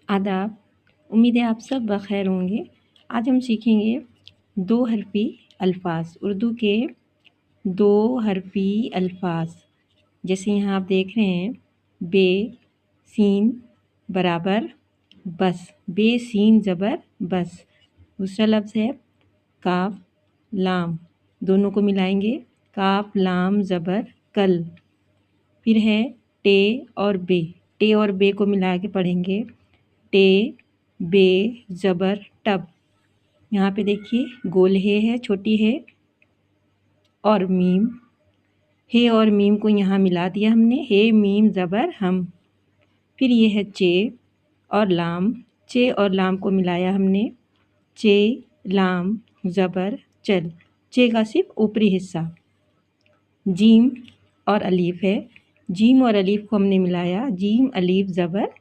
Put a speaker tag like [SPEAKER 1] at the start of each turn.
[SPEAKER 1] आदाब। उम्मीद है आप सब बखैर होंगे। आज हम सीखेंगे दो हरफी अल्फाज, उर्दू के दो हरफी अल्फाज। जैसे यहाँ आप देख रहे हैं, बे सीन बराबर बस, बे सीन ज़बर बस। दूसरा लफ्ज़ है काफ लाम, दोनों को मिलाएंगे, काफ लाम ज़बर कल। फिर है टे और बे, टे और बे को मिला के पढ़ेंगे, टे बे ज़बर टब। यहाँ पे देखिए गोल है छोटी है, और मीम, हे और मीम को यहाँ मिला दिया हमने, हे मीम ज़बर हम। फिर ये है चे और लाम, चे और लाम को मिलाया हमने, चे लाम ज़बर चल, चे का सिर्फ ऊपरी हिस्सा। जीम और अलीफ है, जीम और अलीफ को हमने मिलाया, जीम अलीफ ज़बर